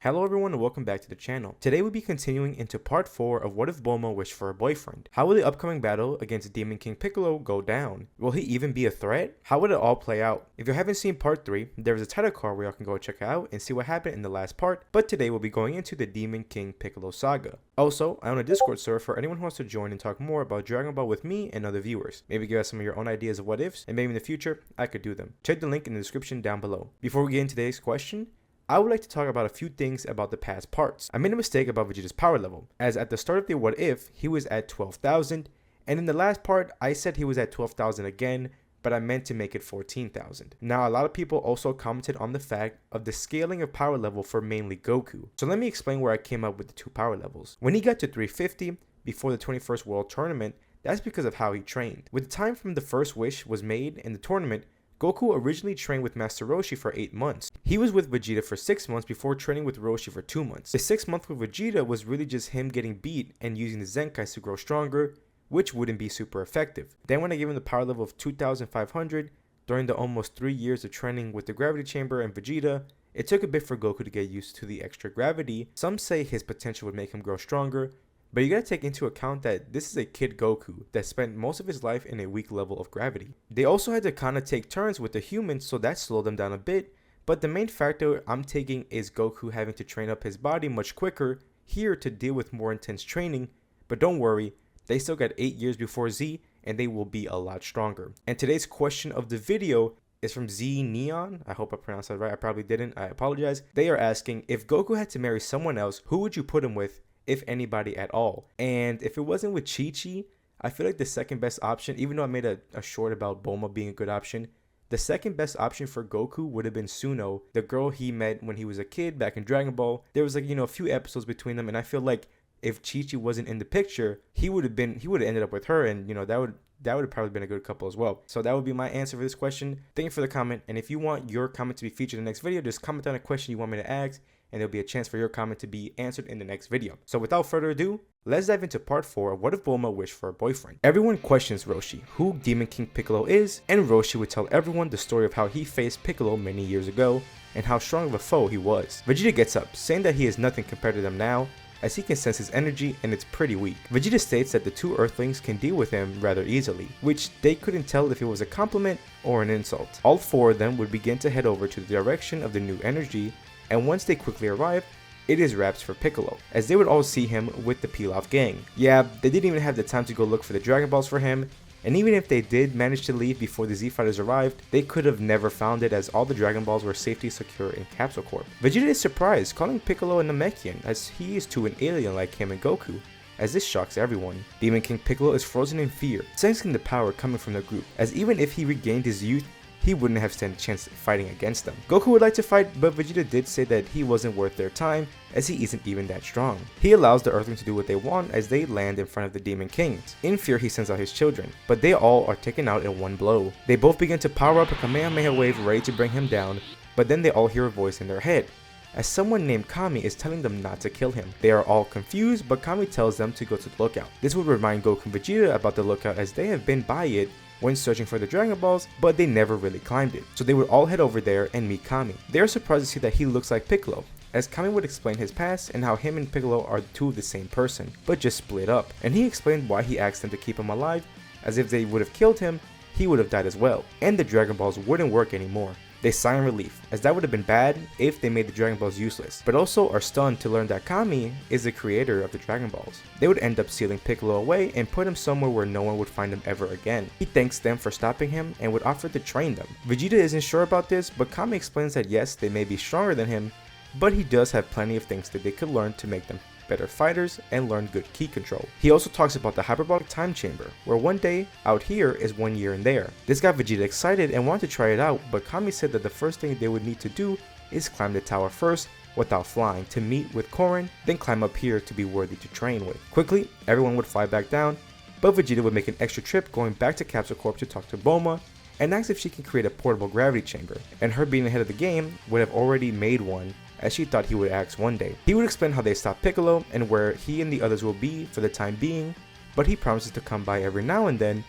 Hello everyone and welcome back to the channel. Today we'll be continuing into part 4 of What If Bulma Wished for a Boyfriend. How will the upcoming battle against Demon King Piccolo go down? Will he even be a threat? How would it all play out? If you haven't seen part 3, there's a title card where y'all can go check it out and see what happened in the last part, but today we'll be going into the Demon King Piccolo saga. Also, I own a Discord server for anyone who wants to join and talk more about Dragon Ball with me and other viewers. Maybe give us some of your own ideas of what ifs, and maybe in the future, I could do them. Check the link in the description down below. Before we get into today's question, I would like to talk about a few things about the past parts. I made a mistake about Vegeta's power level, as at the start of the What If, he was at 12,000, and in the last part, I said he was at 12,000 again, but I meant to make it 14,000. Now, a lot of people also commented on the fact of the scaling of power level for mainly Goku. So let me explain where I came up with the two power levels. When he got to 350, before the 21st World Tournament, that's because of how he trained. With the time from the first wish was made in the tournament, Goku originally trained with Master Roshi for 8 months. He was with Vegeta for 6 months before training with Roshi for 2 months. The 6th month with Vegeta was really just him getting beat and using the Zenkais to grow stronger, which wouldn't be super effective. Then when I gave him the power level of 2,500, during the almost 3 years of training with the Gravity Chamber and Vegeta, it took a bit for Goku to get used to the extra gravity. Some say his potential would make him grow stronger, but you gotta take into account that this is a kid Goku that spent most of his life in a weak level of gravity. They also had to kinda take turns with the humans, so that slowed them down a bit, but the main factor I'm taking is Goku having to train up his body much quicker here to deal with more intense training. But don't worry, they still got 8 years before Z, and they will be a lot stronger. And today's question of the video is from Z Neon. I hope I pronounced that right. I probably didn't. I apologize. They are asking, if Goku had to marry someone else, who would you put him with, if anybody at all? And if it wasn't with Chi-Chi, I feel like the second best option, even though I made a short about Bulma being a good option, the second best option for Goku would have been Suno, the girl he met when he was a kid back in Dragon Ball. There was a few episodes between them, and I feel like if Chi-Chi wasn't in the picture, he would have ended up with her, and that would have probably been a good couple as well. So that would be my answer for this question. Thank you for the comment, and if you want your comment to be featured in the next video, just comment down a question you want me to ask, and there'll be a chance for your comment to be answered in the next video. So without further ado, let's dive into part 4 of What If Bulma Wished for a Boyfriend. Everyone questions Roshi, who Demon King Piccolo is, and Roshi would tell everyone the story of how he faced Piccolo many years ago, and how strong of a foe he was. Vegeta gets up, saying that he is nothing compared to them now, as he can sense his energy and it's pretty weak. Vegeta states that the two Earthlings can deal with him rather easily, which they couldn't tell if it was a compliment or an insult. All 4 of them would begin to head over to the direction of the new energy, and once they quickly arrive, it is wraps for Piccolo, as they would all see him with the Pilaf gang. Yeah, they didn't even have the time to go look for the Dragon Balls for him, and even if they did manage to leave before the Z Fighters arrived, they could have never found it, as all the Dragon Balls were safely secure in Capsule Corp. Vegeta is surprised, calling Piccolo a Namekian, as he is to an alien like him and Goku, as this shocks everyone. Demon King Piccolo is frozen in fear, sensing the power coming from the group, as even if he regained his youth, he wouldn't have stand a chance fighting against them. Goku would like to fight, but Vegeta did say that he wasn't worth their time, as he isn't even that strong. He allows the Earthlings to do what they want as they land in front of the Demon Kings. In fear, he sends out his children, but they all are taken out in one blow. They both begin to power up a Kamehameha wave ready to bring him down, but then they all hear a voice in their head, as someone named Kami is telling them not to kill him. They are all confused, but Kami tells them to go to the lookout. This would remind Goku and Vegeta about the lookout, as they have been by it when searching for the Dragon Balls, but they never really climbed it. So they would all head over there and meet Kami. They are surprised to see that he looks like Piccolo, as Kami would explain his past and how him and Piccolo are two of the same person, but just split up. And he explained why he asked them to keep him alive, as if they would have killed him, he would have died as well, and the Dragon Balls wouldn't work anymore. They sigh in relief, as that would have been bad if they made the Dragon Balls useless, but also are stunned to learn that Kami is the creator of the Dragon Balls. They would end up sealing Piccolo away and put him somewhere where no one would find him ever again. He thanks them for stopping him and would offer to train them. Vegeta isn't sure about this, but Kami explains that yes, they may be stronger than him, but he does have plenty of things that they could learn to make them better fighters and learn good ki control. He also talks about the hyperbolic time chamber, where one day out here is 1 year in there. This got Vegeta excited and wanted to try it out, but Kami said that the first thing they would need to do is climb the tower first without flying to meet with Korin, then climb up here to be worthy to train with. Quickly, everyone would fly back down, but Vegeta would make an extra trip going back to Capsule Corp to talk to Bulma and ask if she can create a portable gravity chamber, and her being ahead of the game would have already made one, as she thought he would ask one day. He would explain how they stopped Piccolo and where he and the others will be for the time being, but he promises to come by every now and then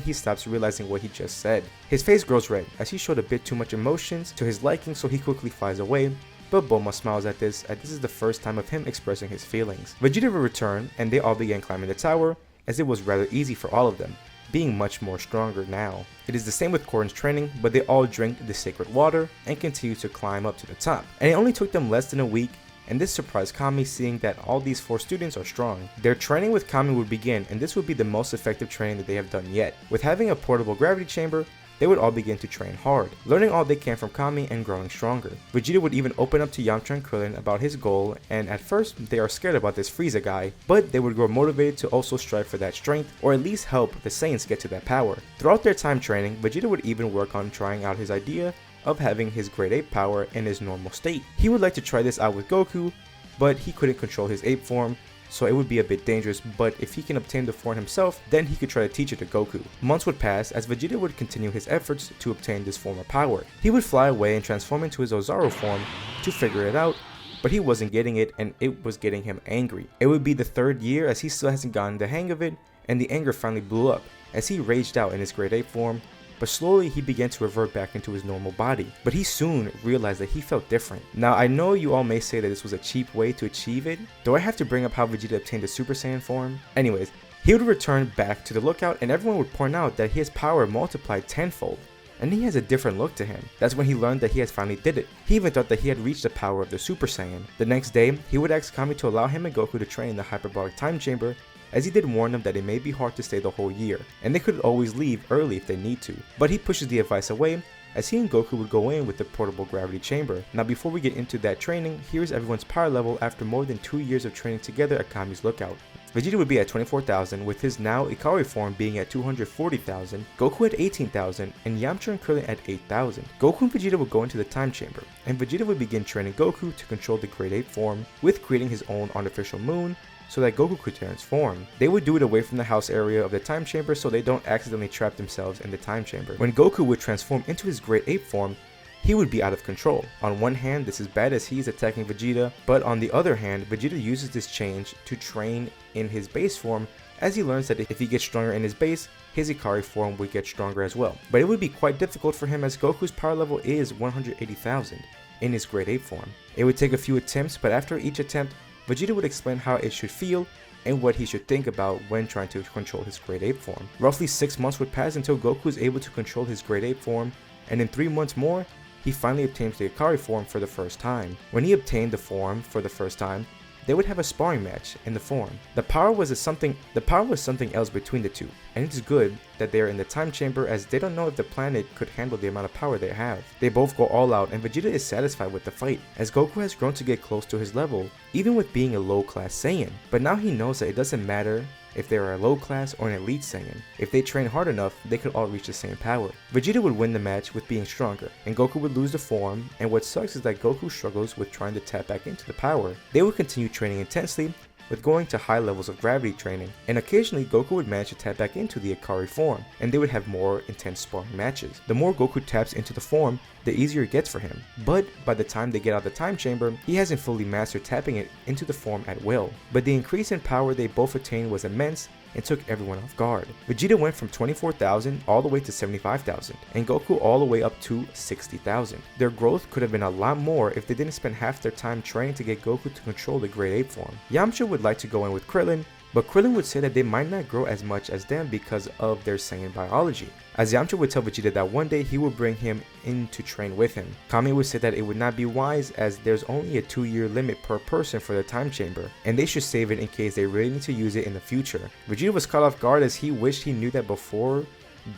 he stops realizing what he just said. His face grows red as he showed a bit too much emotions to his liking, so he quickly flies away, but Bulma smiles at this, as this is the first time of him expressing his feelings. Vegeta would return, and they all began climbing the tower, as it was rather easy for all of them, being much more stronger now. It is the same with Korin's training, but they all drank the sacred water and continued to climb up to the top. And it only took them less than a week, and this surprised Kami, seeing that all these 4 students are strong. Their training with Kami would begin, and this would be the most effective training that they have done yet. With having a portable gravity chamber, they would all begin to train hard, learning all they can from Kami and growing stronger. Vegeta would even open up to Yamcha and Krillin about his goal, and at first they are scared about this Frieza guy, but they would grow motivated to also strive for that strength, or at least help the Saiyans get to that power. Throughout their time training, Vegeta would even work on trying out his idea of having his grade 8 power in his normal state. He would like to try this out with Goku, but he couldn't control his ape form, so it would be a bit dangerous, but if he can obtain the form himself, then he could try to teach it to Goku. Months would pass as Vegeta would continue his efforts to obtain this form of power. He would fly away and transform into his Ozaru form to figure it out, but he wasn't getting it, and it was getting him angry. It would be the 3rd year as he still hasn't gotten the hang of it, and the anger finally blew up as he raged out in his grade 8 form, but slowly he began to revert back into his normal body. But he soon realized that he felt different. Now I know you all may say that this was a cheap way to achieve it. Do I have to bring up how Vegeta obtained the Super Saiyan form? Anyways, he would return back to the lookout, and everyone would point out that his power multiplied tenfold, and he has a different look to him. That's when he learned that he has finally did it. He even thought that he had reached the power of the Super Saiyan. The next day, he would ask Kami to allow him and Goku to train in the hyperbolic time chamber, as he did warn them that it may be hard to stay the whole year, and they could always leave early if they need to. But he pushes the advice away, as he and Goku would go in with the portable gravity chamber. Now before we get into that training, here's everyone's power level after more than 2 years of training together at Kami's lookout. Vegeta would be at 24,000, with his now Ikari form being at 240,000, Goku at 18,000, and Yamcha and Krillin at 8,000. Goku and Vegeta would go into the time chamber, and Vegeta would begin training Goku to control the grade 8 form, with creating his own artificial moon, so that Goku could transform. They would do it away from the house area of the time chamber so they don't accidentally trap themselves in the time chamber. When Goku would transform into his grade 8 form, he would be out of control. On one hand, this is bad as he is attacking Vegeta, but on the other hand, Vegeta uses this change to train in his base form, as he learns that if he gets stronger in his base, his Ikari form would get stronger as well. But it would be quite difficult for him as Goku's power level is 180,000 in his grade 8 form. It would take a few attempts, but after each attempt, Vegeta would explain how it should feel and what he should think about when trying to control his grade 8 form. Roughly 6 months would pass until Goku is able to control his grade 8 form, and in 3 months more, he finally obtains the Ikari form for the first time. When he obtained the form for the first time, they would have a sparring match in the form. The power was something else between the two, and it's good that they are in the time chamber as they don't know if the planet could handle the amount of power they have. They both go all out, and Vegeta is satisfied with the fight, as Goku has grown to get close to his level, even with being a low class Saiyan. But now he knows that it doesn't matter if they are a low class or an elite Saiyan. If they train hard enough, they could all reach the same power. Vegeta would win the match with being stronger, and Goku would lose the form, and what sucks is that Goku struggles with trying to tap back into the power. They would continue training intensely, with going to high levels of gravity training, and occasionally Goku would manage to tap back into the Ikari form, and they would have more intense sparring matches. The more Goku taps into the form, the easier it gets for him, but by the time they get out of the time chamber, he hasn't fully mastered tapping it into the form at will. But the increase in power they both attained was immense and took everyone off guard. Vegeta went from 24,000 all the way to 75,000, and Goku all the way up to 60,000. Their growth could have been a lot more if they didn't spend half their time training to get Goku to control the grade 8 form. Yamcha would like to go in with Krillin, but Krillin would say that they might not grow as much as them because of their Saiyan biology, as Yamcha would tell Vegeta that one day he would bring him in to train with him. Kami would say that it would not be wise as there's only a 2-year limit per person for the time chamber, and they should save it in case they really need to use it in the future. Vegeta was caught off guard as he wished he knew that before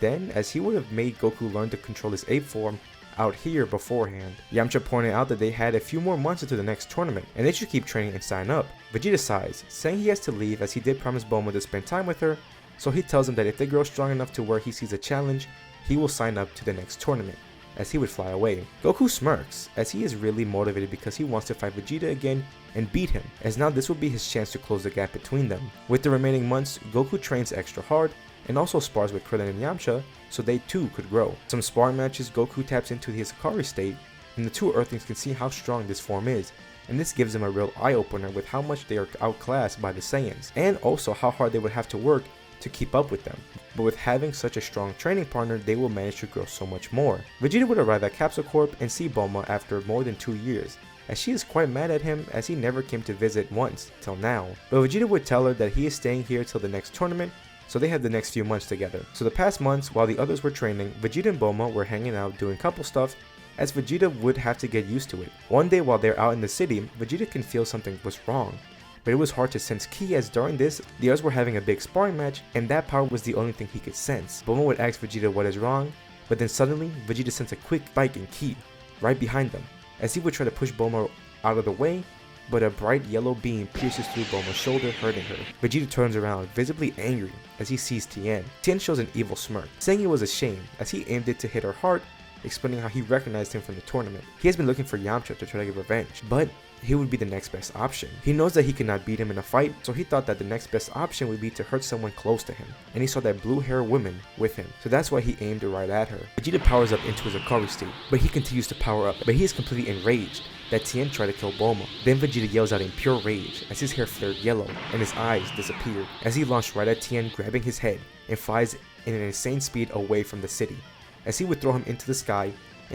then, as he would have made Goku learn to control his ape form out here beforehand. Yamcha pointed out that they had a few more months until the next tournament, and they should keep training and sign up. Vegeta sighs, saying he has to leave as he did promise Bulma to spend time with her, so he tells him that if they grow strong enough to where he sees a challenge, he will sign up to the next tournament, as he would fly away. Goku smirks, as he is really motivated because he wants to fight Vegeta again and beat him, as now this will be his chance to close the gap between them. With the remaining months, Goku trains extra hard, and also spars with Krillin and Yamcha, so they too could grow. Some sparring matches, Goku taps into his Ikari state, and the two Earthlings can see how strong this form is, and this gives them a real eye-opener with how much they are outclassed by the Saiyans, and also how hard they would have to work to keep up with them. But with having such a strong training partner, they will manage to grow so much more. Vegeta would arrive at Capsule Corp and see Bulma after more than 2 years, as she is quite mad at him as he never came to visit once till now. But Vegeta would tell her that he is staying here till the next tournament, so they had the next few months together. So the past months, while the others were training, Vegeta and Bulma were hanging out doing couple stuff, as Vegeta would have to get used to it. One day while they're out in the city, Vegeta can feel something was wrong, but it was hard to sense ki, as during this, the others were having a big sparring match, and that power was the only thing he could sense. Bulma would ask Vegeta what is wrong, but then suddenly, Vegeta sensed a quick spike in ki right behind them, as he would try to push Bulma out of the way, but a bright yellow beam pierces through Bulma's shoulder, hurting her. Vegeta turns around, visibly angry, as he sees Tien. Tien shows an evil smirk, saying it was a shame, as he aimed it to hit her heart, explaining how he recognized him from the tournament. He has been looking for Yamcha to try to get revenge, but he would be the next best option. He knows that he cannot beat him in a fight, so he thought that the next best option would be to hurt someone close to him, and he saw that blue-haired woman with him, so that's why he aimed right at her. Vegeta powers up into his Akari state, but he continues to power up, but he is completely enraged that Tien tried to kill Bulma. Then Vegeta yells out in pure rage as his hair flared yellow and his eyes disappeared, as he launched right at Tien, grabbing his head and flies in an insane speed away from the city, as he would throw him into the sky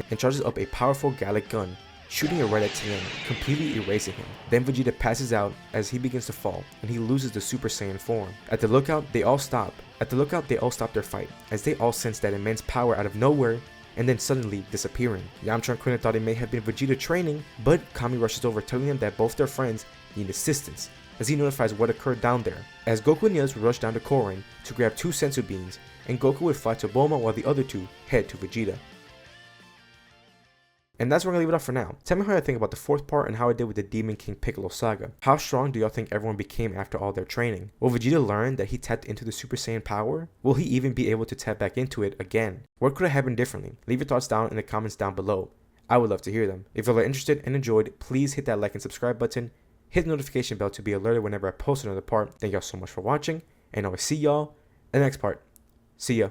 and charges up a powerful Gallic gun, shooting it right at Tien, completely erasing him. Then Vegeta passes out as he begins to fall, and he loses the Super Saiyan form. At the lookout, they all stop their fight, as they all sense that immense power out of nowhere, and then suddenly disappearing. Yamcha and Krillin thought it may have been Vegeta training, but Kami rushes over, telling them that both their friends need assistance, as he notifies what occurred down there. As Goku and the others would rush down to Korin to grab 2 sensu beans, and Goku would fly to Bulma while the other 2 head to Vegeta. And that's where I'm going to leave it up for now. Tell me how you think about the 4th part and how it did with the Demon King Piccolo saga. How strong do y'all think everyone became after all their training? Will Vegeta learn that he tapped into the Super Saiyan power? Will he even be able to tap back into it again? What could have happened differently? Leave your thoughts down in the comments down below. I would love to hear them. If y'all are interested and enjoyed, please hit that like and subscribe button. Hit the notification bell to be alerted whenever I post another part. Thank y'all so much for watching, and I will see y'all in the next part. See ya.